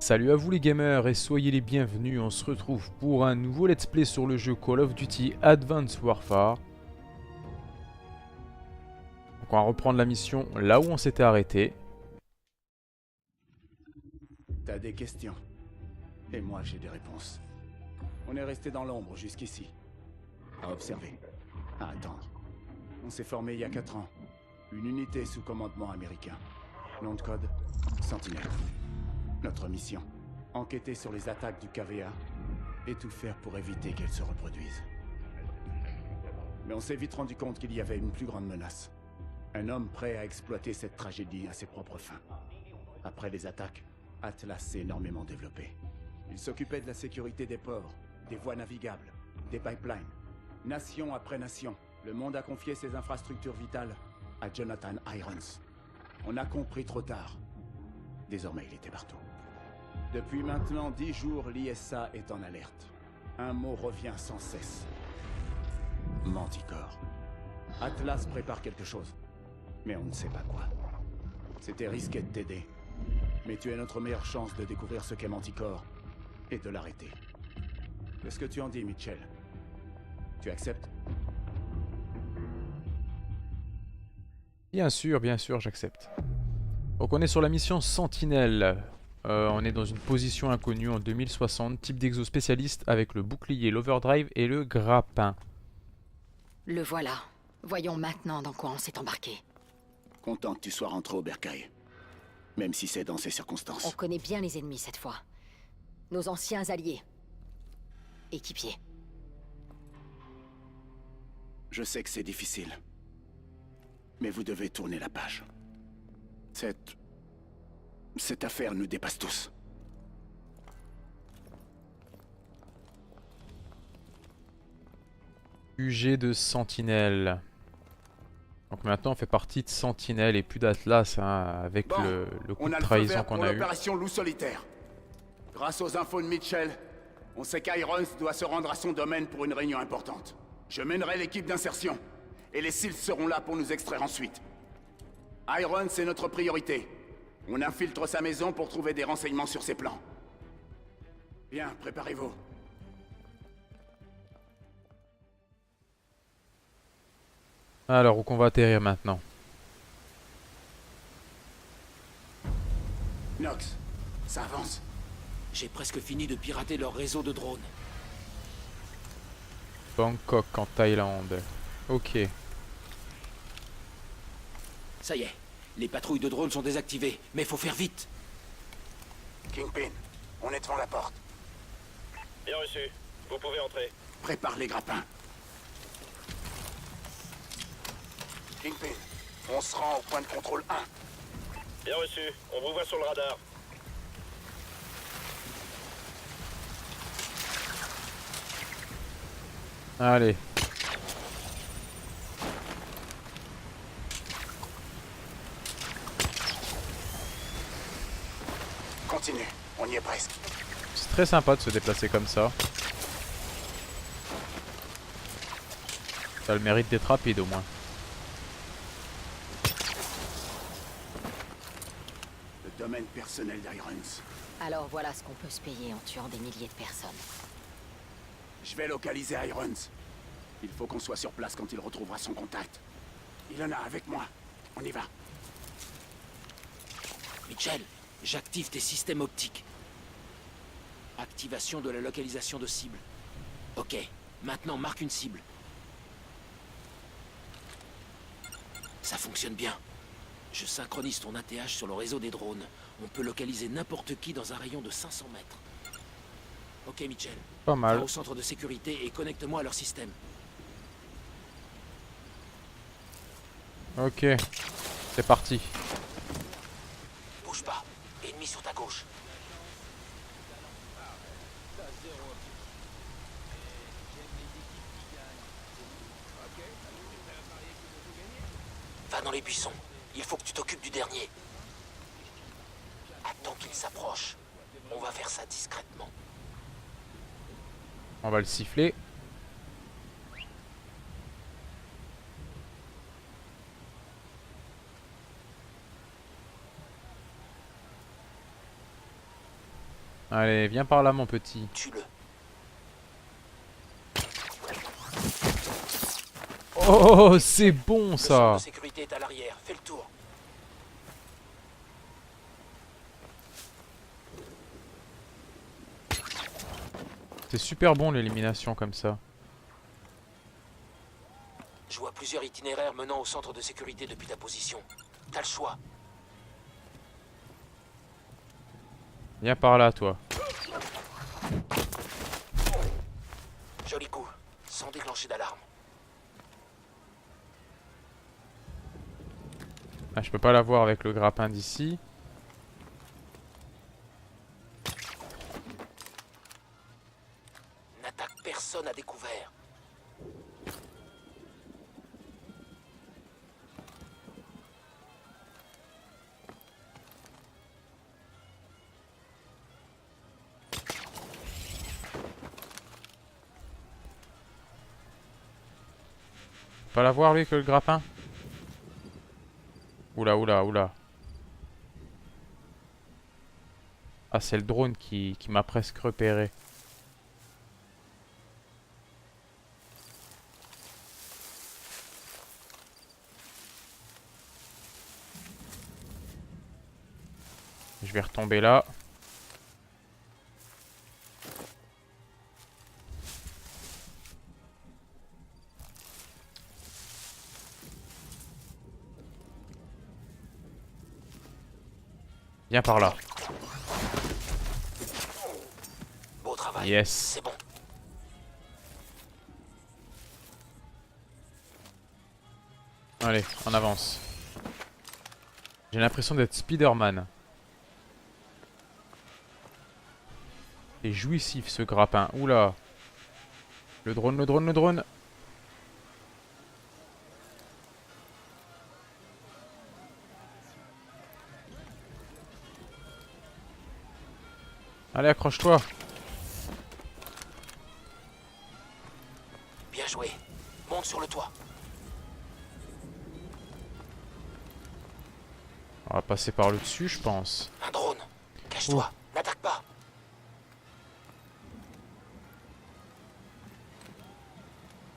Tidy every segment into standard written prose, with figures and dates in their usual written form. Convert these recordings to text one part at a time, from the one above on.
Salut à vous les gamers et soyez les bienvenus, on se retrouve pour un nouveau let's play sur le jeu Call of Duty Advanced Warfare. Donc on va reprendre la mission là où on s'était arrêté. T'as des questions. Et moi j'ai des réponses. On est resté dans l'ombre jusqu'ici. À observer. À attendre. On s'est formé il y a 4 ans. Une unité sous commandement américain. Nom de code, Sentinelle. Notre mission, enquêter sur les attaques du KVA et tout faire pour éviter qu'elles se reproduisent. Mais on s'est vite rendu compte qu'il y avait une plus grande menace. Un homme prêt à exploiter cette tragédie à ses propres fins. Après les attaques, Atlas s'est énormément développé. Il s'occupait de la sécurité des ports, des voies navigables, des pipelines. Nation après nation, le monde a confié ses infrastructures vitales à Jonathan Irons. On a compris trop tard. Désormais, il était partout. Depuis maintenant 10 jours, l'ISA est en alerte. Un mot revient sans cesse. Manticore. Atlas prépare quelque chose, mais on ne sait pas quoi. C'était risqué de t'aider, mais tu es notre meilleure chance de découvrir ce qu'est Manticore et de l'arrêter. Qu'est-ce que tu en dis, Mitchell? Tu acceptes? Bien sûr, j'accepte. Donc on est sur la mission Sentinelle. On est dans une position inconnue en 2060, type d'exo spécialiste avec le bouclier, l'overdrive et le grappin. Le voilà. Voyons maintenant dans quoi on s'est embarqué. Content que tu sois rentré au bercail. Même si c'est dans ces On circonstances. connaît bien les ennemis cette fois. Nos anciens alliés. Équipiers. Je sais que c'est difficile. Mais vous devez tourner la page. Cette affaire nous dépasse tous. UG de Sentinelle. Donc maintenant on fait partie de Sentinelle et plus d'Atlas hein, avec Bon, le coup on de a le feu trahison vert qu'on pour a eu. l'opération Loup Solitaire. Grâce aux infos de Mitchell, on sait qu'Irons doit se rendre à son domaine pour une réunion importante. Je mènerai l'équipe d'insertion, et les SEALs seront là pour nous extraire ensuite. Irons est notre priorité. On infiltre sa maison pour trouver des renseignements sur ses plans. Bien, préparez-vous. Alors où qu'on va atterrir maintenant? Nox, ça avance. J'ai presque fini de pirater leur réseau de drones. Bangkok en Thaïlande. Ok. Ça y est, les patrouilles de drones sont désactivées, mais faut faire vite. Kingpin, on est devant la porte. Bien reçu. Vous pouvez entrer. Prépare les grappins. Kingpin, on se rend au point de contrôle 1. Bien reçu. On vous voit sur le radar. Allez. Continue, on y est presque. C'est très sympa de se déplacer comme ça. Ça a le mérite d'être rapide au moins. Le domaine personnel d'Irons. Alors voilà ce qu'on peut se payer en tuant des milliers de personnes. Je vais localiser Irons. Il faut qu'on soit sur place quand il retrouvera son contact. Il en a avec moi. On y va. Mitchell, j'active tes systèmes optiques. Activation de la localisation de cible. Ok, maintenant marque une cible. Ça fonctionne bien. Je synchronise ton ATH sur le réseau des drones. On peut localiser n'importe qui dans un rayon de 500 mètres. Ok, Mitchell. Pas mal. Va au centre de sécurité et connecte-moi à leur système. Ok. C'est parti. Bouge pas. Ennemi sur ta gauche. Va dans les buissons. Il faut que tu t'occupes du dernier. Attends qu'il s'approche. On va faire ça discrètement. On va le siffler. Allez, viens par là, mon petit. Tue-le. Oh, c'est bon Le ça. centre de sécurité est à l'arrière. Fais le tour. C'est super bon l'élimination comme ça. Je vois plusieurs itinéraires menant au centre de sécurité depuis ta position. T'as le choix. Viens par là, toi. Joli coup. Sans déclencher d'alarme. Ah, je peux pas la voir avec le grappin d'ici. N'attaque personne à découvert. Pas la voir lui avec le grappin. Oula, oula, oula. Ah, c'est le drone qui m'a presque repéré. Je vais retomber là. Viens par là. Beau travail. Yes. C'est bon. Allez, on avance. J'ai l'impression d'être Spider-Man. C'est jouissif ce grappin. Oula. Le drone, le drone, le drone. Allez, accroche-toi. Bien joué. Monte sur le toit. On va passer par le dessus, je pense. Un drone. Cache-toi. N'attaque pas.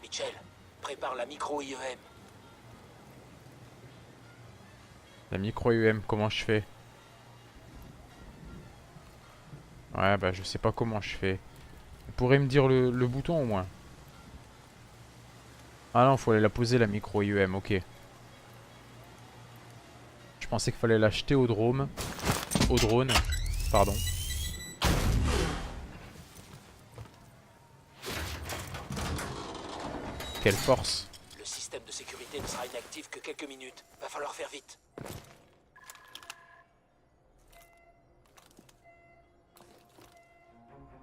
Mitchell, prépare la micro-IEM. La micro UM, comment je fais? Ouais, bah je sais pas comment je fais. Vous pourrez me dire le bouton au moins. Ah non, faut aller la poser la micro UM, ok. Je pensais qu'il fallait l'acheter au drone. Au drone, pardon. Quelle force. Le système de sécurité ne sera inactif que quelques minutes. Va falloir faire vite.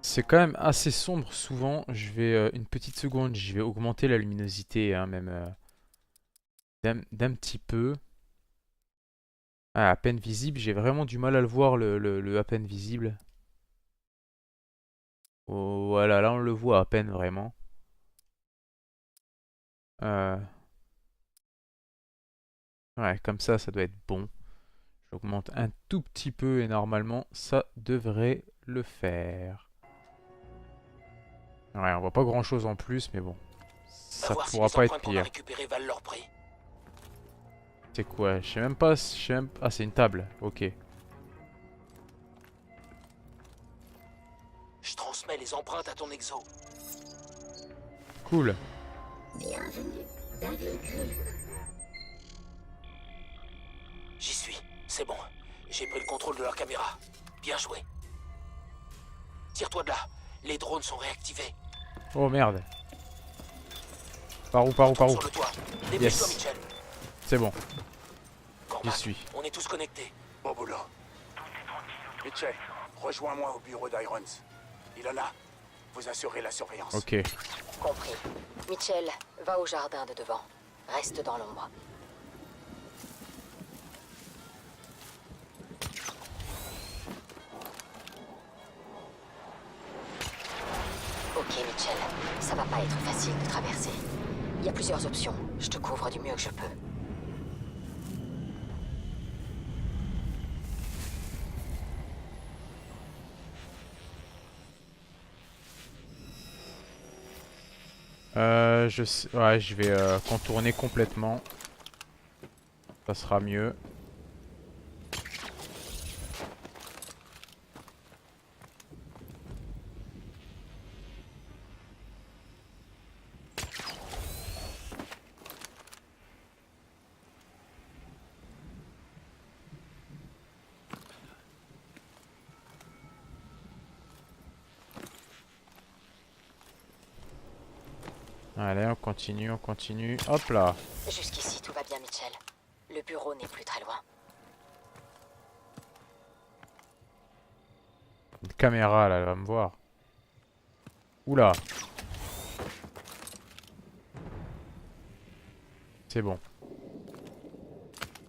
C'est quand même assez sombre souvent. Je vais une petite seconde, je vais augmenter la luminosité hein, même d'un petit peu. Ah, à peine visible, j'ai vraiment du mal à le voir le à peine visible. Oh, voilà, là on le voit à peine vraiment. Ouais, comme ça doit être bon. J'augmente un tout petit peu et normalement ça devrait le faire. Ouais, on voit pas grand chose en plus, mais bon. Va Ça voir si pourra les pas être empreintes qu'on a pire. récupérées valent leur prix. C'est quoi? Je sais même pas. Ah, c'est une table. Ok. Je transmets les empreintes à ton exo. Cool. J'y suis. C'est bon. J'ai pris le contrôle de leur caméra. Bien joué. Tire-toi de là. Les drones sont réactivés. Oh merde. Par où, par où, par où? Sur le toit. Dépêche-toi, Yes. Mitchell. C'est bon. Cormac, J'y suis. on est tous connectés. Bon boulot. Mitchell, rejoins-moi au bureau d'Irons. Ilona, vous assurez la surveillance. Ok. Compris. Mitchell, va au jardin de devant. Reste dans l'ombre. Ok, Mitchell. Ça va pas être facile de traverser. Il y a plusieurs options. Je te couvre du mieux que je peux. Je sais... Ouais, je vais contourner complètement. Ça sera mieux. Allez, on continue, on continue. Hop là. Jusqu'ici, tout va bien, Mitchell. Le bureau n'est plus très loin. Une caméra là, elle va me voir. Oula. C'est bon.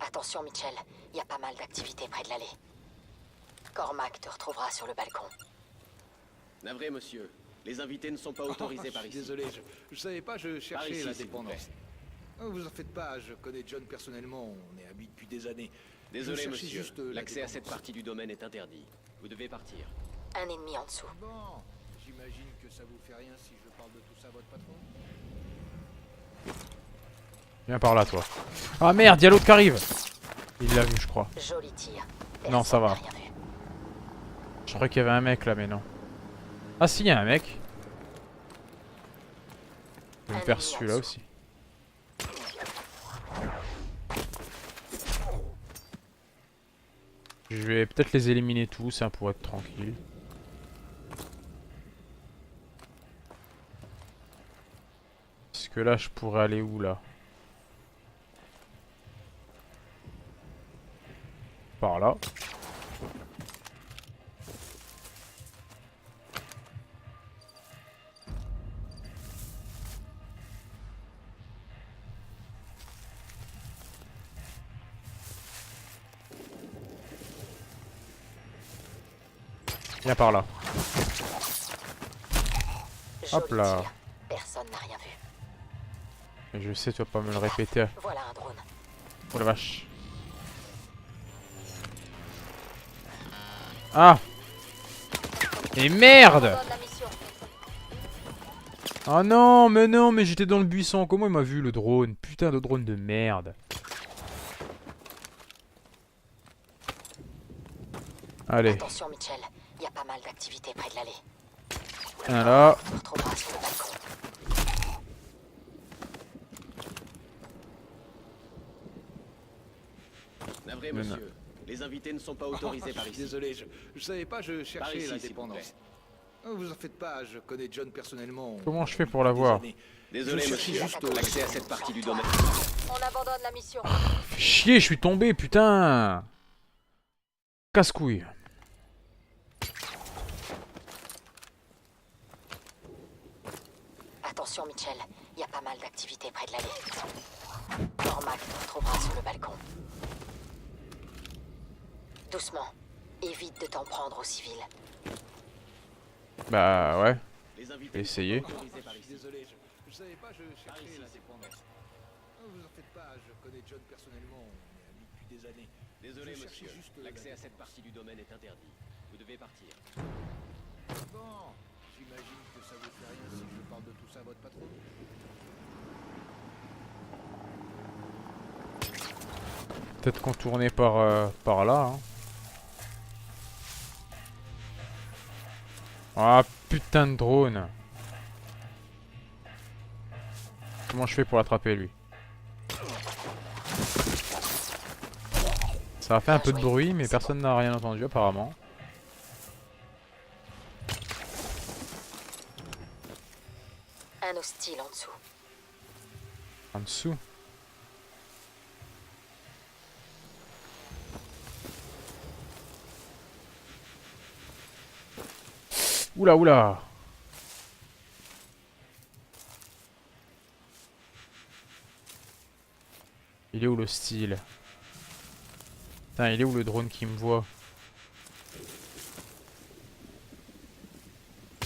Attention, Mitchell, il y a pas mal d'activités près de l'allée. Cormac te retrouvera sur le balcon. Navré, monsieur. Les invités ne sont pas autorisés par ici. Désolé, je savais pas, je Par cherchais ici, la s'il vous dépendance. Oh, vous en faites pas, je connais John personnellement, on est amis depuis des années. Désolé, Je cherchais monsieur. juste, la L'accès à cette dépendance. partie du domaine est interdit. Vous devez partir. Un ennemi en dessous. Bon, j'imagine que ça vous fait rien si je parle de tout ça à votre patron. Viens par là, toi. Ah merde, y'a l'autre qui arrive. Il l'a vu, je crois. Joli tir. Non, ça va. Personne n'a rien vu. Je croyais qu'il y avait un mec là, mais non. Ah si, il y a un mec. Je vais me faire celui-là aussi. Je vais peut-être les éliminer tous, hein, pour être tranquille. Parce que là, je pourrais aller où là? Par là. Viens par là. Hop Joli là. tir. Personne n'a rien vu. Et je sais, tu vas pas me le répéter. Voilà un drone. Oh la vache. Ah! Et merde! Abandonne la mission. Oh non, mais j'étais dans le buisson. Comment il m'a vu le drone? Putain de drone de merde. Allez, Attention, Mitchell, il y a pas mal d'activités près de l'allée. un là. Tu te retrouveras sur le balcon. Navré, Non, monsieur. Les invités ne sont pas autorisés par ici. Désolé, je savais pas, je Par cherchais ici, la s'il vous plaît. dépendance. Oh, vous en faites pas, je connais John personnellement. on Comment je est fais amis pour depuis des l'avoir? années. Désolé, Je cherchais monsieur. juste, L'accès à cette partie du domaine. On abandonne la mission. Fais chier, je suis tombé, putain! Casse-couille. Attention, Mitchell, il y a pas mal d'activités près de l'allée. Cormac te retrouvera sur le balcon. Doucement. Évite de t'en prendre aux civils. Bah ouais. Les invités J'ai ne sont essayé. pas autorisés par ici. Désolé, je savais pas, je cherchais ici, la s'il vous dépendance. Oh, vous en faites pas, je connais John personnellement, on est amis depuis des années. Désolé, Je cherchais monsieur. juste, L'accès la à cette partie du domaine est interdit. Vous devez partir. Bon, j'imagine que ça vous fait rien si je parle de tout ça à votre patron. Peut-être contourner par là. Hein. Ah putain de drone. Comment je fais pour l'attraper lui? Ça a fait un peu de bruit mais personne n'a rien entendu apparemment. Un hostile en dessous. En dessous. Oula oula. Il est où le style? Putain, il est où le drone qui me voit?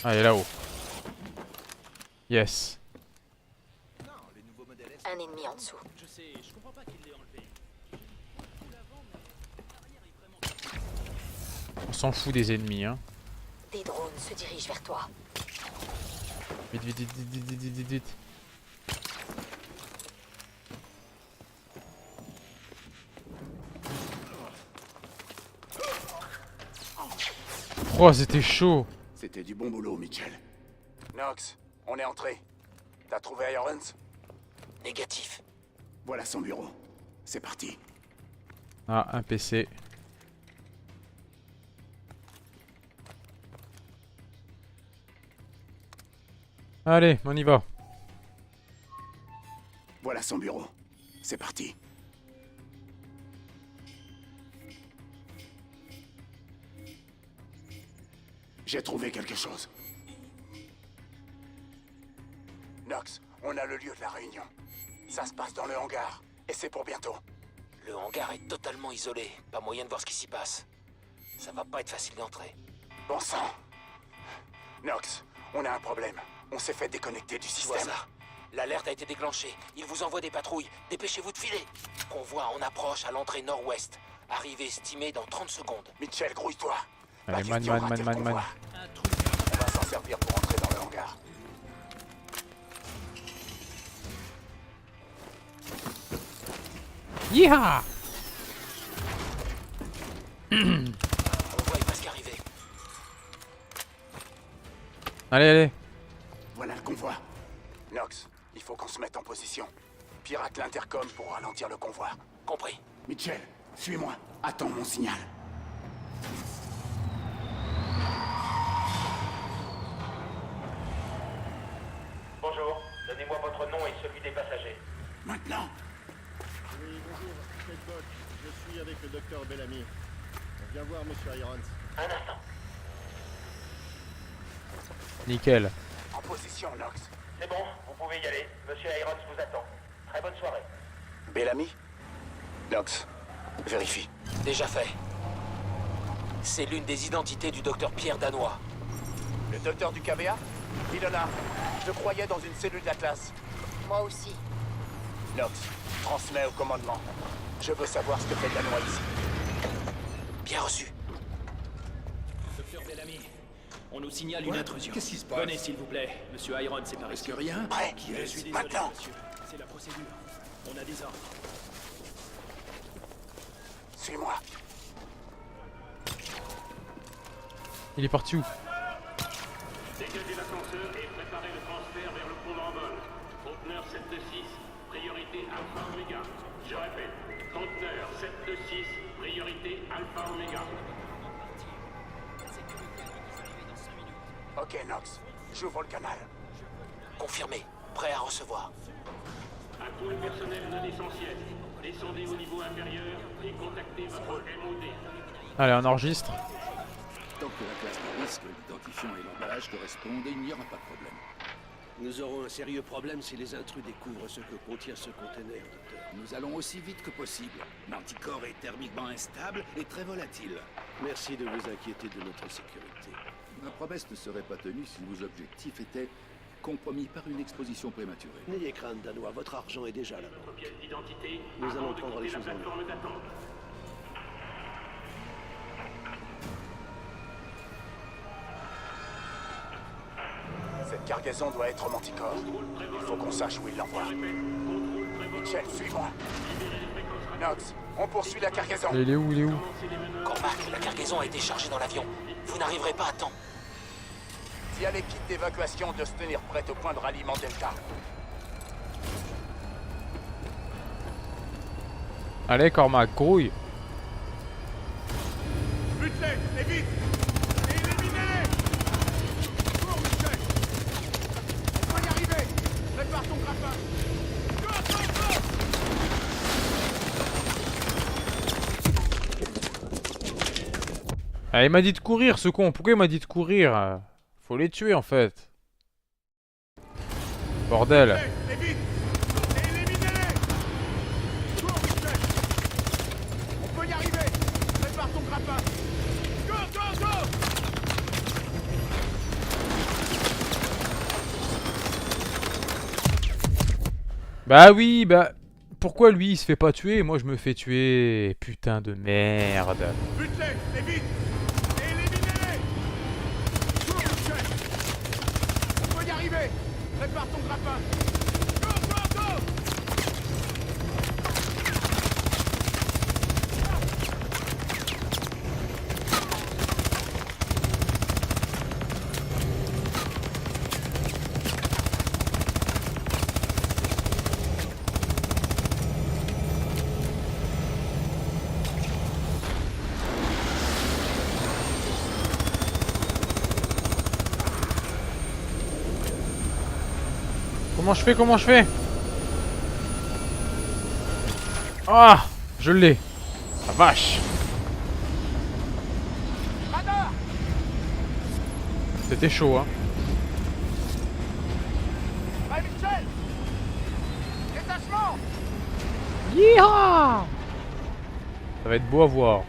Ah, il est là-haut. Yes. Non, les nouveaux modèles S. Un ennemi en dessous. Je sais, je comprends pas qu'il l'ait enlevé. On s'en fout des ennemis, hein. Des drones se dirigent vers toi. Vite, vite, vite, vite, vite, vite, vite, vite. Oh, c'était chaud. C'était du bon boulot, Mitchell. Knox, on est entré. T'as trouvé Irons? Négatif. Voilà son bureau. C'est parti. Ah, un PC. Allez, on y va. Voilà son bureau. C'est parti. J'ai trouvé quelque chose. Knox, on a le lieu de la réunion. Ça se passe dans le hangar. Et c'est pour bientôt. Le hangar est totalement isolé. Pas moyen de voir ce qui s'y passe. Ça va pas être facile d'entrer. Bon sang. Knox, on a un problème. On s'est fait déconnecter du Je vois système. ça. L'alerte a été déclenchée. Il vous envoie des patrouilles. Dépêchez-vous de filer. Convoi en approche à l'entrée nord-ouest. Arrivée estimée dans 30 secondes. Mitchell, grouille-toi. Allez, Pas man, question de man, rater man, le man, convoi. man. On va s'en servir pour entrer dans le hangar. Yeeha! Convoi est presque arrivé. Allez, allez. Voilà le convoi. Knox, il faut qu'on se mette en position. Pirate l'intercom pour ralentir le convoi. Compris. Mitchell, suis-moi. Attends mon signal. Bonjour, donnez-moi votre nom et celui des passagers. Maintenant. Oui, bonjour, c'est Koch. Je suis avec le docteur Bellamy. On vient voir Monsieur Irons. Un instant. Nickel. En position, Knox. C'est bon, vous pouvez y aller. Monsieur Irons vous attend. Très bonne soirée. Bellamy? Knox, vérifie. Déjà fait. C'est l'une des identités du docteur Pierre Danois. Le docteur du KVA? Ilona, je croyais dans une cellule d'Atlas. Moi aussi. Knox, transmets au commandement. Je veux savoir ce que fait Danois ici. Bien reçu. Docteur Bellamy, on nous signale une intrusion. Qu'est-ce qui se passe? Venez, s'il vous plaît. Monsieur Irons est par ici. rien? Prêt? Je suis désolé, Maintenant. monsieur. C'est la procédure. On a des ordres. Suis-moi. Il est parti où? Dégagez l'ascenseur et préparez le transfert vers le pont d'envol. Conteneur 726, priorité Alpha Omega. Je répète, conteneur 726, priorité Alpha Omega. Ok, Knox. J'ouvre le canal. Confirmé. Prêt à recevoir. À tout le personnel non essentiel, descendez au niveau inférieur et contactez votre MOD. Allez, on enregistre. Tant que la classe de risque, l'identifiant et l'emballage correspondent, il n'y aura pas de problème. Nous aurons un sérieux problème si les intrus découvrent ce que contient ce conteneur, docteur. Nous allons aussi vite que possible. L'anticorps est thermiquement instable et très volatile. Merci de vous inquiéter de notre sécurité. Ma promesse ne serait pas tenue si vos objectifs étaient compromis par une exposition prématurée. N'ayez crainte, Danois, votre argent est déjà là. Votre pièce d'identité Nous avant allons de prendre quitter les la choses en main. plateforme d'attente. Cette cargaison doit être Manticore. Il faut qu'on sache où il l'envoie. Mitchell, suis-moi. Knox, on poursuit la cargaison. Il est où? Il est où? Cormac, la cargaison a été chargée dans l'avion. Vous n'arriverez pas à temps. Dis à l'équipe d'évacuation de se tenir prête au point de ralliement Delta. Allez, Cormac, grouille. Butez, et vite! Et éliminez-les! Cours, Mitchell! On peut y arriver! Prépare ton grappin! Go, go, go! Ah, il m'a dit de courir, ce con. Pourquoi il m'a dit de courir? Faut les tuer, en fait. Bordel. Et vite! Et éliminez-les! Cours, Mitchell! On peut y arriver! Prépare ton grappin! Go, go, go! Bah oui, bah... Pourquoi lui, il se fait pas tuer et moi, je me fais tuer? Putain de merde. Butez, et vite! Et éliminez-les! Cours, Mitchell! On peut y arriver! Prépare ton grappin! Go, go, go! Comment je fais? Comment je fais? Ah! Je l'ai. La vache! C'était chaud, hein. Yeehaw! Ça va être beau à voir.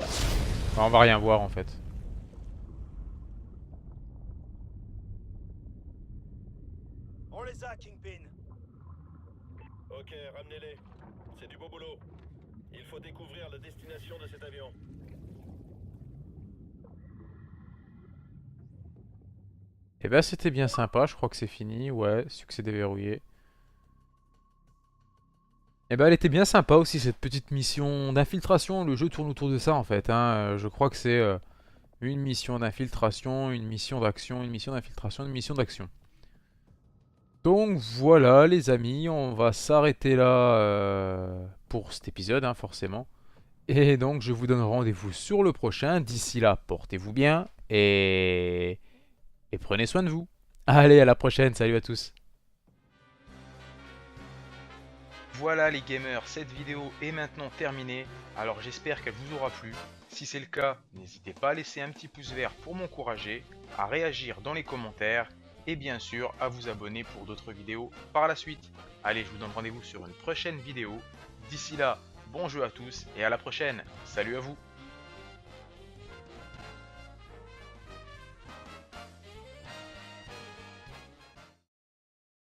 Enfin, on va rien voir en fait. On les a, Kingpin. Ok, ramenez-les. C'est du beau boulot. Il faut découvrir la destination de cet avion. Eh ben c'était bien sympa, je crois que c'est fini. Ouais, succès déverrouillé. Eh ben elle était bien sympa aussi cette petite mission d'infiltration. Le jeu tourne autour de ça en fait, hein. Je crois que c'est une mission d'infiltration, une mission d'action, une mission d'infiltration, une mission d'action. Donc voilà les amis, on va s'arrêter là pour cet épisode, hein, forcément. Et donc je vous donne rendez-vous sur le prochain. D'ici là, portez-vous bien et prenez soin de vous. Allez, à la prochaine, salut à tous. Voilà les gamers, cette vidéo est maintenant terminée, alors j'espère qu'elle vous aura plu. Si c'est le cas, n'hésitez pas à laisser un petit pouce vert pour m'encourager, à réagir dans les commentaires et bien sûr à vous abonner pour d'autres vidéos par la suite. Allez, je vous donne rendez-vous sur une prochaine vidéo. D'ici là, bon jeu à tous et à la prochaine. Salut à vous.